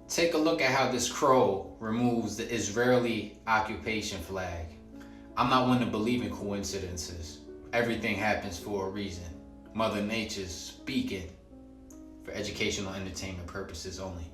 Take a look at how this crow removes the Israeli occupation flag. I'm not one to believe in coincidences. Everything happens for a reason. Mother Nature's speaking for educational entertainment purposes only.